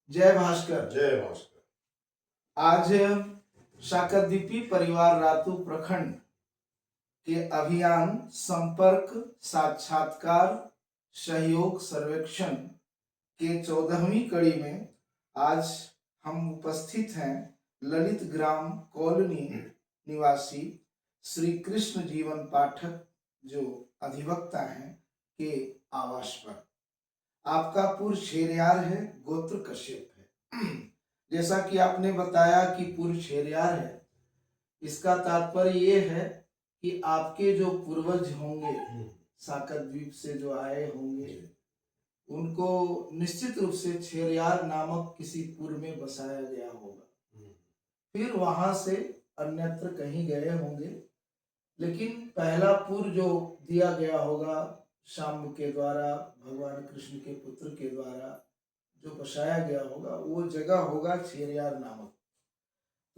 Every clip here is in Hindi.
जय भास्कर। जय भास्कर। आज शाकरदीपी परिवार रातू प्रखंड के अभियान संपर्क साक्षात्कार सहयोग सर्वेक्षण के 14वीं कड़ी में आज हम उपस्थित हैं ललित ग्राम कॉलोनी निवासी श्री कृष्ण जीवन पाठक जो अधिवक्ता हैं के आवास पर। आपका पूर्व शेरियार है, गोत्र कश्यप है। जैसा कि आपने बताया कि पूर्व शेरियार है, इसका तात्पर्य ये है कि आपके जो पूर्वज होंगे साकर द्वीप से जो आए होंगे उनको निश्चित रूप से छेरियार नामक किसी पुर में बसाया गया होगा, फिर वहां से अन्यत्र कहीं गए होंगे, लेकिन पहला पुर जो दिया गया होगा शाम के द्वारा, भगवान कृष्ण के पुत्र के द्वारा जो बसाया गया होगा वो जगह होगा छेरियार नामक।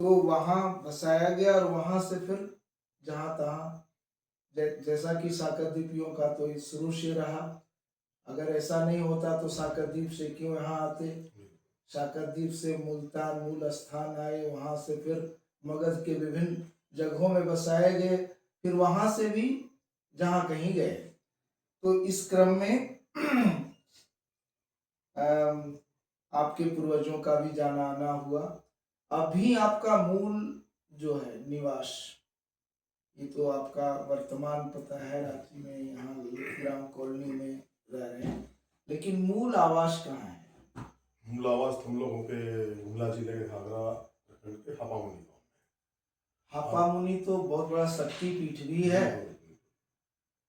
तो वहां बसाया गया और वहां से फिर जहां तहां जैसा कि साकरद्वीपियों का तो शुरू से रहा। अगर ऐसा नहीं होता तो साकरद्वीप से क्यों यहाँ आते। साकरद्वीप से मुल्तान मूल स्थान आए, वहां से फिर मगध के विभिन्न जगहों में बसाए गए, फिर वहां से भी जहां कहीं गए। तो इस क्रम में आपके पूर्वजों का भी जाना आना हुआ। अभी आपका मूल जो है निवास, ये तो आपका वर्तमान पता है रांची में, यहाँ ग्राम कॉलोनी में रह रहे हैं, लेकिन मूल आवास कहाँ है? मूल आवास हम लोगों के गुमला जिले के घाघरा प्रखंड के हापामुनी गाँव में। हापामुनी तो बहुत बड़ा शक्ति पीठ भी है।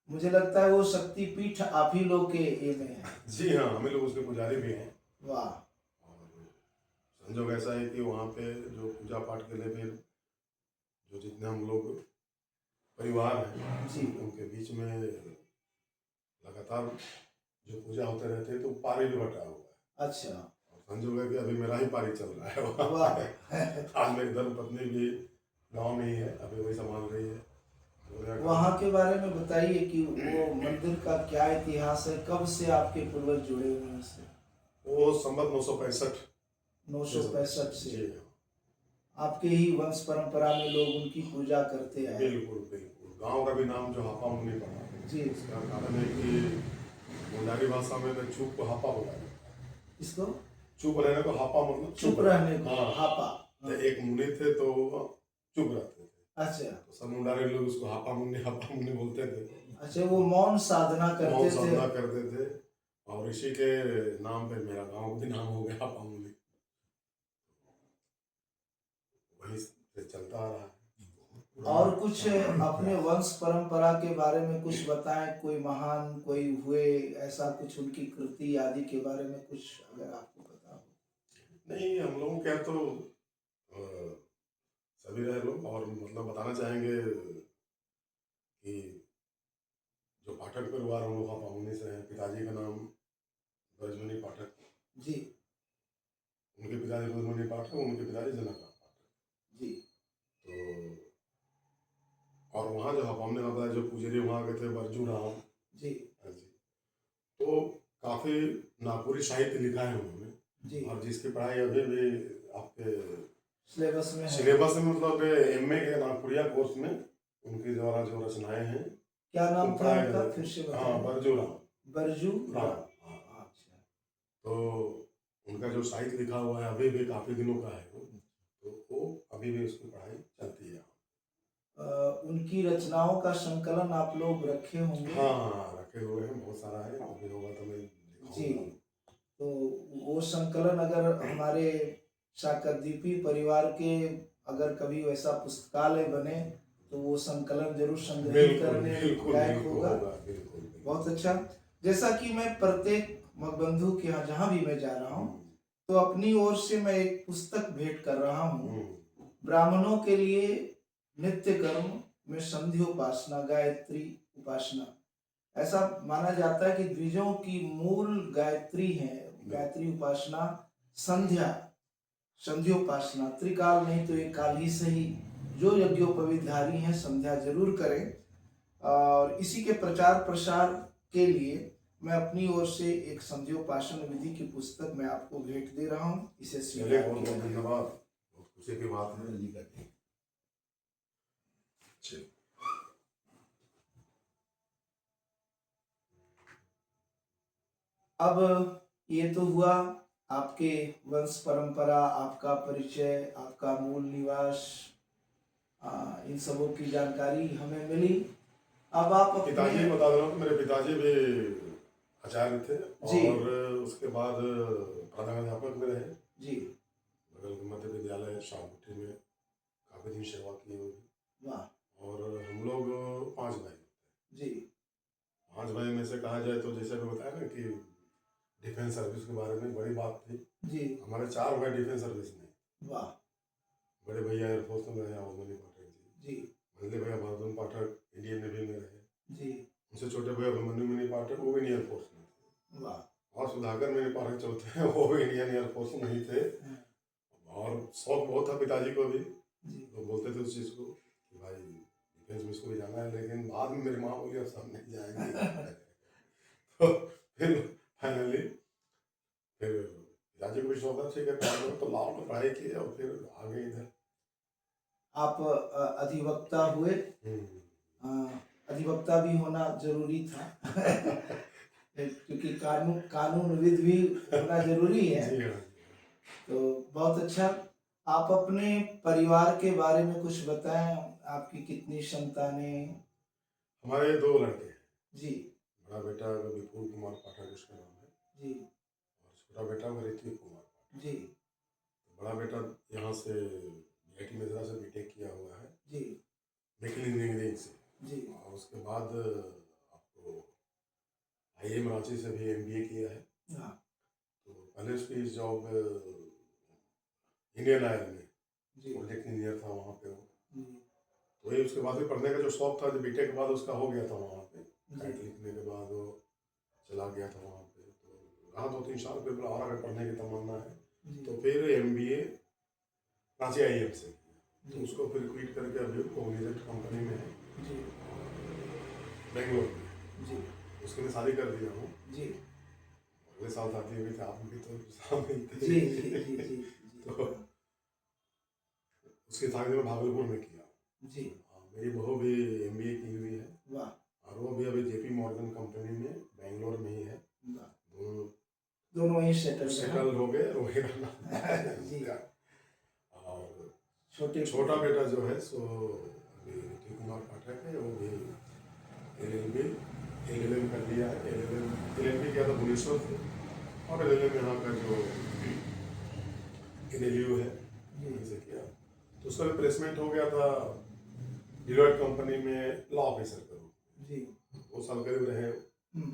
मुझे लगता है वो शक्ति पीठ आप ही लोग के ये में है। जी हाँ, हमें लोग उसके पुजारी भी हैं। वाह। और संजोग ऐसा है कि वहाँ पे जो पूजा पाठ के लिए फिर जो जितने हम लोग परिवार हैं जी, उनके बीच में लगातार जो पूजा होते रहते हैं, तो पारी भी बटा हुआ है। अच्छा। और संजोग है कि अभी मेरा ही पारी चल रहा है वहाँ। वाह। आज मेरी धर्मपत्नी भी गाँव में ही है, अभी वही संभाल रही है। वहाँ के बारे में बताइए कि वो मंदिर का क्या इतिहास है, कब से आपके पूर्वज जुड़े हुए हैं उससे? वो संवत 965 965 से जी आपके ही वंश परंपरा में लोग उनकी पूजा करते हैं। बिल्कुल बिल्कुल। गांव का भी नाम जो हापामुनी पड़ा जी। इसका कारण है कि मुंडारी भाषा में तो चुप को हापा बोला जाता है। इसको चुप रहने को हापा मतलब चुप रहने को हाँ। हापा। तो एक मुनि थे तो वो चुप रहते थे। अच्छा। तो सब मुंडारी लोग उसको हापा मुनि बोलते थे। अच्छा, वो मौन साधना करते मौन थे। साधना करते थे और इसी के नाम पे मेरा गांव भी नाम हो गया हापा मुनि। वही से चलता आ रहा है। और कुछ अपने वंश परंपरा के बारे में कुछ बताएं, कोई महान कोई हुए ऐसा कुछ उनकी कृति आदि के बारे में कुछ अगर आपको पता हो। नहीं, हम लोगों क्या तो सभी रहे लोग और मतलब बताना चाहेंगे कि जो पाठक परिवार हम लोग हापामुनी से हैं, पिताजी का नाम ब्रजमणि पाठक जी। उनके पिताजी ब्रजमणि पाठक, उनके पिताजी जनकराम पाठक जी। तो और वहाँ जो हापामुनी में बताया जो पुजारी वहाँ के थे बरजू राम जी। हाँ जी। तो काफ़ी नागपुरी साहित्य लिखा है उन्होंने जी। और जिसकी पढ़ाई अभी भी आपके सिलेबस में है। सिलेबस में मतलब एमए के नागपुरिया कोर्स में उनके द्वारा जो रचनाएं हैं। क्या नाम था उनका, फिर से हाँ, बताएं? बरजू राम। बरजू राम। हाँ। अच्छा। तो उनका जो साहित्य लिखा हुआ है अभी भी काफ़ी दिनों का है तो वो अभी भी उसकी पढ़ाई चलती है। उनकी रचनाओं का संकलन आप लोग रखे होंगे? हाँ, रखे हुए हैं, बहुत सारा है, अभी होगा तो मैं जी। दिखाऊंगा। तो वो संकलन अगर हमारे शाकरदीपी परिवार के अगर कभी वैसा पुस्तकालय बने तो वो संकलन जरूर संग्रहित करने लायक होगा। बहुत अच्छा। जैसा कि मैं प्रत्येक बंधु के यहाँ जहाँ भी मैं जा रहा हूँ तो अपनी ओर से मैं एक पुस्तक भेंट कर रहा हूँ। ब्राह्मणों के लिए नित्य कर्म में संध्योपासना, गायत्री उपासना। ऐसा माना जाता है कि द्विजों की मूल गायत्री है, गायत्री उपासना, संध्या, संध्योपासना, त्रिकाल नहीं तो एक काल ही सही, जो यज्ञोपवीतधारी हैं संध्या जरूर करें। और इसी के प्रचार प्रसार के लिए मैं अपनी ओर से एक संध्योपासन विधि की पुस्तक मैं आपको भेंट दे रहा हूँ, इसे चलिए, स्वीकार बहुत बहुत कीजिए। धन्यवाद। बहुत खुशी की बात है। चलिए। अब ये तो हुआ आपके वंश परंपरा, आपका परिचय, आपका मूल निवास, इन सबों की जानकारी हमें मिली। अब आप पिताजी अपने बता रहा हूँ, मेरे पिताजी भी आचार्य थे जी और उसके बाद प्रधानाध्यापक में रहे जी बगल के मध्य विद्यालय शाहपुठी में, काफी दिन सेवा की होगी। वाह और हम लोग 5 भाई, जी 5 भाई में से कहा जाए तो जैसे मैं बताया ना कि डिफेंस सर्विस के बारे में बड़ी बात थी। जी हमारे 4 भाई डिफेंस सर्विस में। वाह बड़े भैया एयरफोर्स में रहे, अवधनी पाठक जी। जी मंझले भैया भारतन पाठक इंडियन नेवी में रहे। जी उनसे छोटे भैया अभिमन्यु मिनी पाठक, वो भी इंडियन एयरफोर्स में थे। वाह और सुधाकर मिनी पाठक चौथे हैं, वो भी इंडियन एयरफोर्स में ही थे। हाँ, और शौक बहुत था पिताजी को भी, जी तो बोलते थे उस चीज़ को कि भाई डिफेंस में इसको भी जाना है। लेकिन बाद में मेरी माँ बोली अब सब नहीं जाएंगे। तो फिर फाइनली फिर पिताजी को भी शौक था, ठीक है पढ़ाई करो, तो लाओ में पढ़ाई की और फिर आगे इधर। आप अधिवक्ता हुए। अधिवक्ता भी होना जरूरी था क्योंकि कानूनविद भी होना जरूरी है। जी हाँ। तो बहुत अच्छा। आप अपने परिवार के बारे में कुछ बताएं, आपकी कितनी संतानें? हमारे 2 लड़के हैं। जी बड़ा बेटा विपुल कुमार पाठक उसका नाम है, जी और छोटा बेटा ऋतिक कुमार पाठक। जी तो बड़ा बेटा यहाँ से IIT मद्रास से बीटेक किया हुआ है, जी मैकेनिकल इंजीनियरिंग से। जी और उसके बाद आपको IIM रांची से भी MBA किया है। हाँ तो पहले उसकी जॉब इंडियन ऑयल में जी प्रोजेक्ट इंजीनियर था वहाँ पे वो। जी तो वही उसके बाद भी पढ़ने का जो शौक था, जो बीटेक के बाद उसका हो गया था वहाँ पे, कैट जी लिखने के बाद वो चला गया था वहाँ पे। तो रहा 2-3 साल, फिर बोला और अगर पढ़ने की तमन्ना है जी तो फिर MBA रांची IIM से किया। तो जी उसको फिर क्विट करके अभी कोग्निजेंट कंपनी में है जी बेंगलोर में। जी उसके लिए शादी कर दिया हूँ। जी अगले साल शादी हुई थी, आप भी तो सामने ही थे। जी जी जी जी तो उसकी शादी में भागलपुर में किया। जी मेरी बहू भी MBA की हुई है वाह और वो भी अभी JP मॉर्गन कंपनी में बेंगलोर में ही है। वाह, दोनों वहीं सेटल सेटल हो गए, वही रहना जी। और छोटे छोटा बेटा जो है सो अभी ऋतिक कुमार पाठक है, वो भी LLM कर लिया है। LLM किया था भुवनेश्वर से, और LLM यहाँ का जो NLU है वहीं से किया। तो उसका भी प्लेसमेंट हो गया था डिलॉयट कंपनी में लॉ ऑफिसर के रूप में। जी 2 साल करीब रहे। हम्म,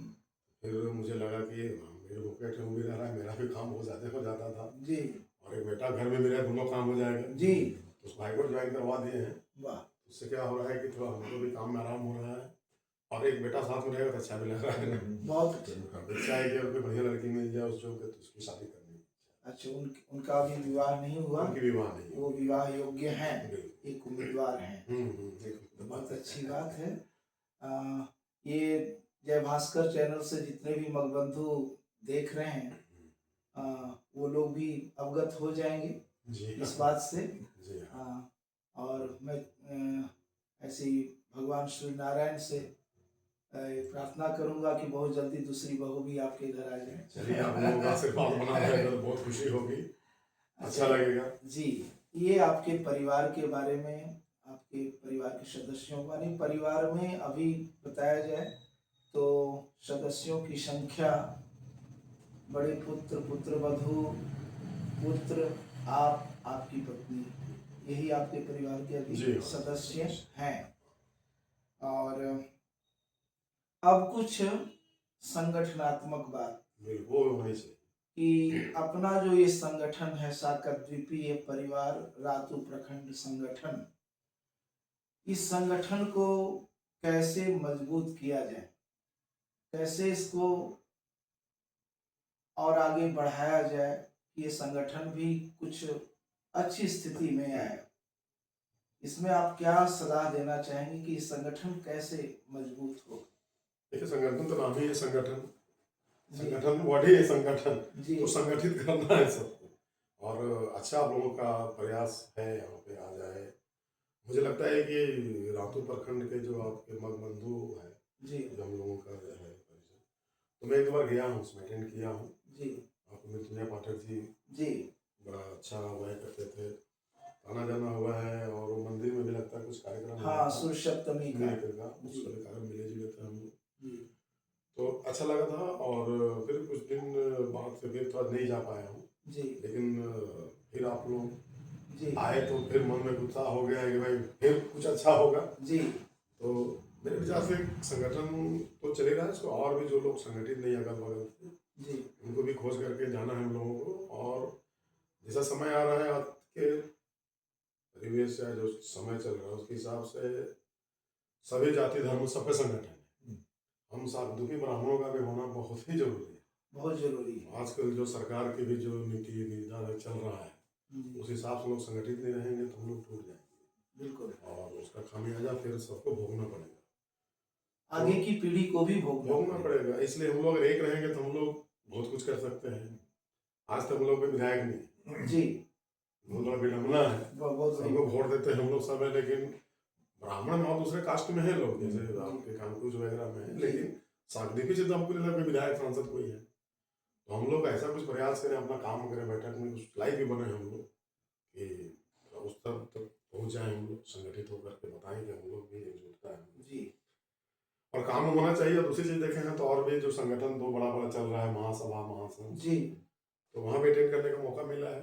फिर मुझे लगा कि मेरे पॉकेट में भी रह रहा है, मेरा भी काम हो जाता था, जी और एक बेटा घर में मेरा, दोनों काम हो जाएगा। जी तो उसको हाईकोर्ट ज्वाइन करवा दिए हैं। वाह उससे क्या हो रहा है कि थोड़ा हमको भी काम में आराम हो रहा है, और एक बेटा साथ में रहेगा तो अच्छा भी लग रहा है। बहुत अच्छा। अच्छा है कि अगर कोई बढ़िया लड़की मिल जाए उस जॉब पे, तो उसकी शादी करनी है। अच्छा, उनका अभी विवाह नहीं हुआ? उनकी विवाह नहीं वो विवाह योग्य हैं, बिल्कुल। एक उम्मीदवार हैं। एक बहुत अच्छी बात है। ये जय भास्कर चैनल से जितने भी मगबंधु देख रहे हैं, वो लोग भी अवगत हो जाएंगे जी इस बात से। जी हाँ। और मैं ऐसे ही भगवान श्री नारायण से प्रार्थना करूंगा कि बहुत जल्दी दूसरी बहू भी आपके घर आ जाए। चलिए, आप लोगों का आशीर्वाद बना रहेगा तो बहुत खुशी होगी, अच्छा लगेगा। जी, ये आपके परिवार के बारे में, आपके परिवार के सदस्यों के बारे में। परिवार में अभी बताया जाए तो सदस्यों की संख्या, बड़े पुत्र, पुत्रवधू, पुत्र, आप, आपकी पत्नी, यही आपके परिवार के जी अभी हाँ। सदस्य हैं। और अब कुछ संगठनात्मक बात बिल्कुल होनी चाहिए। कि अपना जो ये संगठन है शाकद्वीपीय परिवार रातू प्रखंड संगठन, इस संगठन को कैसे मजबूत किया जाए, कैसे इसको और आगे बढ़ाया जाए कि ये संगठन भी कुछ अच्छी स्थिति में आए, इसमें आप क्या सलाह देना चाहेंगे कि ये संगठन कैसे मजबूत हो? देखिए, संगठन तो नाम ही है संगठन, जी संगठन बॉडी है संगठन, जी तो संगठित करना है सबको। और अच्छा आप लोगों का प्रयास है यहाँ पे आ जाए। मुझे लगता है कि रातू प्रखंड के जो आपके मग बंधु हैं, जी जो हम लोगों का है परिचय, तो मैं एक बार गया हूँ, उसमें अटेंड किया हूँ। जी आपको मृत्युंजय पाठक जी जी बड़ा अच्छा वह करते थे, आना जाना हुआ है। और वो मंदिर में भी लगता है कुछ कार्यक्रम हुआ हाँ था, सूर्य सप्तमी का नहीं का जी उसका भी कार्यक्रम मिले जुले थे हम लोग, जी तो अच्छा लगा था। और फिर कुछ दिन बाद से फिर थोड़ा नहीं जा पाया हूँ, जी लेकिन फिर आप लोग जी आए तो फिर मन में उत्साह हो गया है कि भाई फिर कुछ अच्छा होगा। जी तो मेरे विचार से संगठन तो चले रहा है, इसको और भी जो लोग संगठित नहीं अगल बगल से, जी उनको भी खोज करके जाना है हम लोगों को। और जैसा समय आ रहा है आज के परिवेश या जो समय चल रहा है उसके हिसाब से सभी जाति धर्म सब पे संगठन है। हम साधुकी ब्राह्मणों का भी होना बहुत ही जरूरी है। बहुत जरूरी है आजकल जो सरकार की भी जो नीति निर्धारण चल रहा है, जी उस हिसाब से लोग संगठित नहीं रहेंगे तो हम लोग टूट जाएंगे, बिल्कुल और उसका खामियाजा फिर सबको भोगना पड़ेगा। आगे तो की पीढ़ी को भी भोगना भोगना पड़ेगा पड़ेगा, इसलिए हम लोग अगर एक रहेंगे तो हम लोग बहुत कुछ कर सकते हैं। आज तक हम लोग कोई विधायक नहीं, जी बहुत बड़ा विडम्बना है। बहुत बड़ी सबको वोट देते हैं हम लोग सब है, लेकिन ब्राह्मण और दूसरे कास्ट में है लोग, जैसे जी आपके कानपुर वगैरह में है, जी लेकिन सागदीपी से तो हमको नहीं लगा कोई विधायक सांसद कोई है। तो हम लोग ऐसा कुछ प्रयास करें, अपना काम करें, बैठक में कुछ लाइव भी बने हम लोग कि उस तक तक पहुंच जाए, हम लोग संगठित होकर के बताएं कि हम लोग भी एकजुटता है जी और काम होना चाहिए। और दूसरी चीज देखें हैं तो और भी जो संगठन दो बड़ा बड़ा चल रहा है, महासभा महासंघ, जी तो वहाँ भी अटेंड करने का मौका मिला है।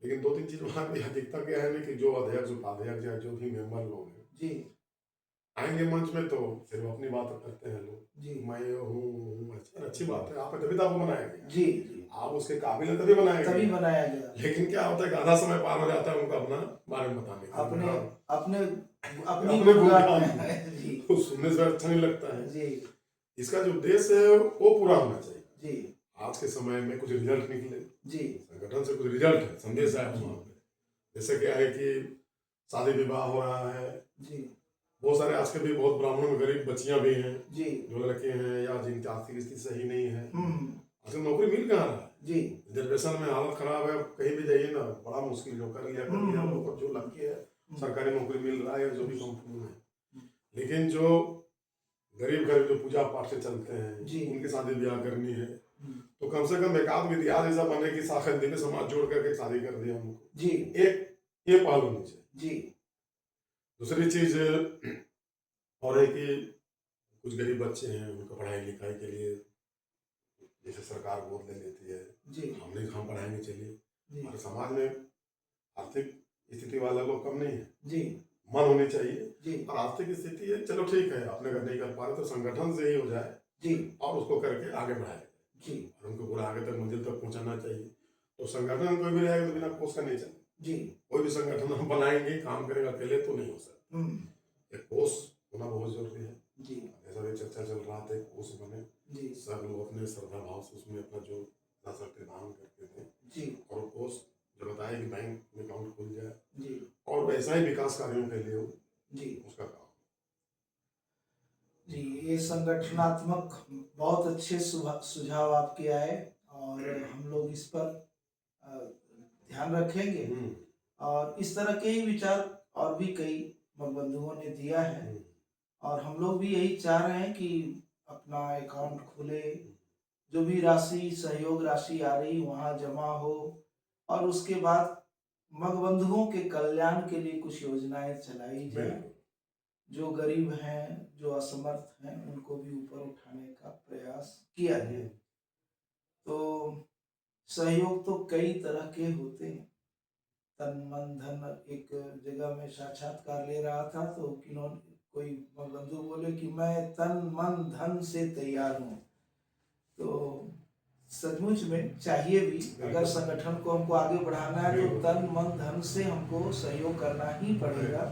लेकिन दो तीन चीज वहाँ भी अधिकता क्या है ना कि जो अध्यक्ष उपाध्यक्ष या जो भी मेंबर लोग हैं जी आएंगे मंच में तो सिर्फ अपनी बात करते हैं लोग, जी मैं ये हूँ, अच्छा अच्छी बात है, आप तभी तो आपको बनाएंगे, जी जी आप उसके काबिल है तभी बनाएंगे। तभी बनाया गया लेकिन क्या होता है कि आधा समय पार हो जाता है उनको अपना बारे में बताने का, अपने हाँ, अपने अपनी अपने गुणगान गुणगान में जी को सुनने से अच्छा नहीं लगता है। जी इसका जो उद्देश्य है वो पूरा होना चाहिए। जी आज के समय में कुछ रिजल्ट निकले, जी संगठन से कुछ रिजल्ट है, संदेश आया वहाँ पे। जैसे क्या है कि शादी विवाह हो रहा है, जी बहुत सारे आज के भी बहुत ब्राह्मणों में गरीब बच्चियां भी हैं, जी जो लड़के हैं या जिनकी आर्थिक स्थिति सही नहीं है, हम्म आजकल नौकरी मिल कहाँ रहा है। जी रिजर्वेशन में हालत खराब है, कहीं भी जाइए ना बड़ा मुश्किल, जो कर लिया हम लोग को जो लग के है सरकारी नौकरी मिल रहा है जो भी कंपनी में। लेकिन जो गरीब घर जो पूजा पाठ से चलते हैं जी उनकी शादी ब्याह करनी है, तो कम से कम एक आध विद्यालय ऐसा बने कि शाखा में समाज जोड़ करके शादी कर दिया उनको, जी एक ये पहल होनी चाहिए। जी दूसरी चीज और है कि कुछ गरीब बच्चे हैं उनको पढ़ाई लिखाई के लिए जैसे सरकार गोद ले लेती है, जी हमने हम पढ़ाएंगे चलिए, जी हमारे समाज में आर्थिक स्थिति वाला लोग कम नहीं है, जी मन होनी चाहिए। जी और आर्थिक स्थिति है चलो ठीक है, अपने घर नहीं कर पा रहे तो संगठन से ही हो जाए जी और उसको करके आगे बढ़ाया जाए, जी और उनको पूरा आगे तक मंजिल तक पहुंचाना चाहिए। तो संगठन कोई भी रहेगा तो बिना कोष का नहीं चले, जी कोई भी संगठन हम बनाएंगे काम करेगा अकेले तो नहीं हो सकता, एक कोष होना बहुत जरूरी है। जी ऐसा भी चर्चा चल रहा था, कोष बने, जी सब लोग अपने श्रद्धा भाव से उसमें अपना जो सकते दान करते थे, जी और कोष जो बताया कि बैंक में अकाउंट खुल जाए जी और वैसा ही विकास कार्यों के लिए हो जी उसका काम। जी ये संगठनात्मक बहुत अच्छे सुझाव आपके आए और हम लोग इस पर ध्यान रखेंगे और इस तरह के ही विचार और भी कई बंधुओं ने दिया है और हम लोग भी यही चाह रहे हैं कि अपना अकाउंट खुले, जो भी राशि सहयोग राशि आ रही वहाँ जमा हो और उसके बाद मगबंधुओं के कल्याण के लिए कुछ योजनाएं चलाई जाए, जो गरीब हैं जो असमर्थ हैं उनको भी ऊपर उठाने का प्रयास किया जाए। तो सहयोग तो कई तरह के होते हैं, तन मन धन। एक जगह में साक्षात्कार ले रहा था तो कोई बंधु बोले कि मैं तन मन धन से तैयार हूँ। तो सचमुच में चाहिए भी, अगर संगठन को हमको आगे बढ़ाना है तो तन मन धन से हमको सहयोग करना ही पड़ेगा।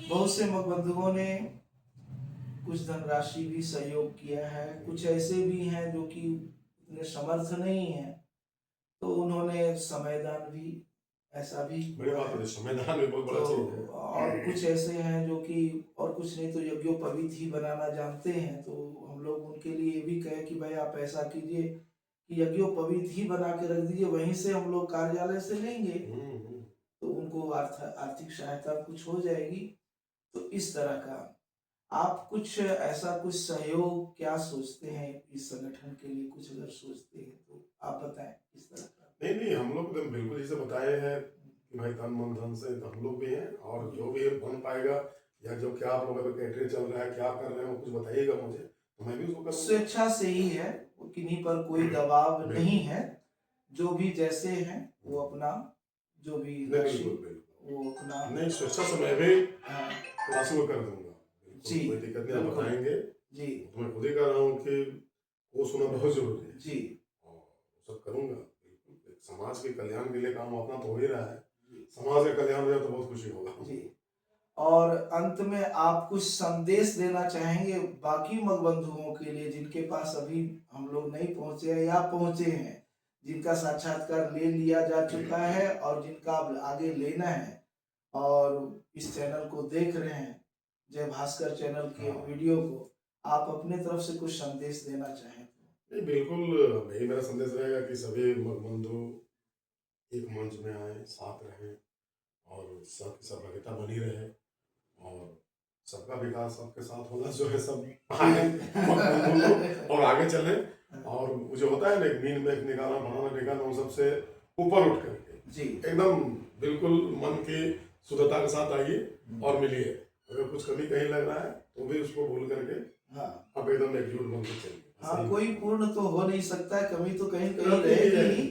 बहुत से बंधुओं ने कुछ धनराशि भी सहयोग किया है, कुछ ऐसे भी हैं जो कि उतने समर्थ नहीं हैं तो उन्होंने समयदान भी ऐसा भी बड़ी हुआ बात है। है, संविधान में बहुत बड़ा चीज है। तो और कुछ ऐसे हैं जो कि और कुछ नहीं तो यज्ञोपवीत ही बनाना जानते हैं, तो हम लोग उनके लिए ये भी कहें कि भाई आप ऐसा कीजिए कि यज्ञोपवीत ही बना के रख दीजिए, वहीं से हम लोग कार्यालय से लेंगे, हम्म। तो उनको आर्थिक सहायता कुछ हो जाएगी। तो इस तरह का आप कुछ ऐसा कुछ सहयोग क्या सोचते हैं इस संगठन के लिए, कुछ अगर सोचते हैं तो आप बताएं इस तरह का। नहीं नहीं, हम लोग एकदम बिल्कुल जैसे बताए हैं कि भाई तन मन धन से तो हम लोग भी हैं, और जो भी बन पाएगा या जो क्या आप लोगों का कैटरे चल रहा है, क्या कर रहे हैं, वो कुछ बताइएगा मुझे, तो मैं भी उसको करूँगा। स्वेच्छा से ही है, किन्हीं पर कोई दबाव बिल्कुल। नहीं है, जो भी जैसे हैं वो अपना जो भी नहीं राशि बिल्कुल बिल्कुल, वो अपना नहीं स्वेच्छा से मैं भी हाँ, राशि को कर दूंगा, जी बिल्कुल कोई दिक्कत नहीं, आप बिल्कुल बताएंगे। जी तो मैं खुद ही कर रहा हूँ कि वो सुना बहुत जरूरी है, जी और वो सब करूँगा बिल्कुल। एक समाज के कल्याण के लिए काम अपना तो हो ही रहा है, जी समाज का कल्याण हो जाए तो बहुत खुशी होगा। जी। और अंत में आप कुछ संदेश देना चाहेंगे बाकी मग बंधुओं के लिए जिनके पास अभी हम लोग नहीं पहुंचे हैं या पहुंचे हैं, जिनका साक्षात्कार ले लिया जा चुका है और जिनका अब आगे लेना है और इस चैनल को देख रहे हैं, जय भास्कर चैनल के हाँ। वीडियो को, आप अपने तरफ से कुछ संदेश देना चाहें तो। नहीं बिल्कुल, यही मेरा संदेश रहेगा कि सभी बंधु एक मंच में आए, साथ रहें, और सबकी सहभागिता बनी रहे, और सबका विकास सबके साथ होना जो है, सब आए बंधु लोग और आगे चले, और जो होता है ना एक नींद में एक निकालना बनाना निकालना, उन सबसे ऊपर उठ करके जी एकदम बिल्कुल मन की शुद्धता के साथ आइए और मिलिए। अगर कुछ कमी कहीं लग रहा है तो भी उसको भूल करके हाँ आप एकदम एकजुट बन के चलिए। हाँ, कोई पूर्ण तो हो नहीं सकता है, कमी तो कहीं कहीं रहती ही रहेगी है। ही,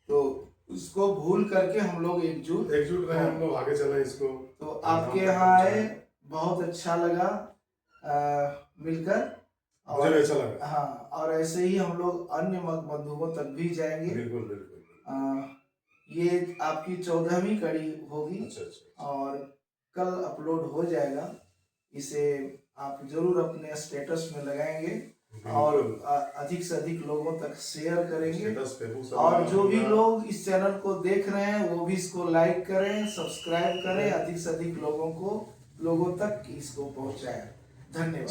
तो उसको भूल करके हम लोग एकजुट रहे, हम लोग आगे चले इसको। तो आपके यहाँ आए, बहुत अच्छा लगा मिलकर, मुझे और भी अच्छा लगा। हाँ, और ऐसे ही हम लोग अन्य मत बंधुओं तक भी जाएंगे। बिल्कुल बिल्कुल। ये आपकी 14वीं कड़ी होगी अच्छा। और कल अपलोड हो जाएगा, इसे आप जरूर अपने स्टेटस में लगाएंगे और अधिक से अधिक लोगों तक शेयर करेंगे, और जो भी लोग इस चैनल को देख रहे हैं वो भी इसको लाइक करें, सब्सक्राइब करें, अधिक से अधिक लोगों तक इसको पहुंचाएं। धन्यवाद।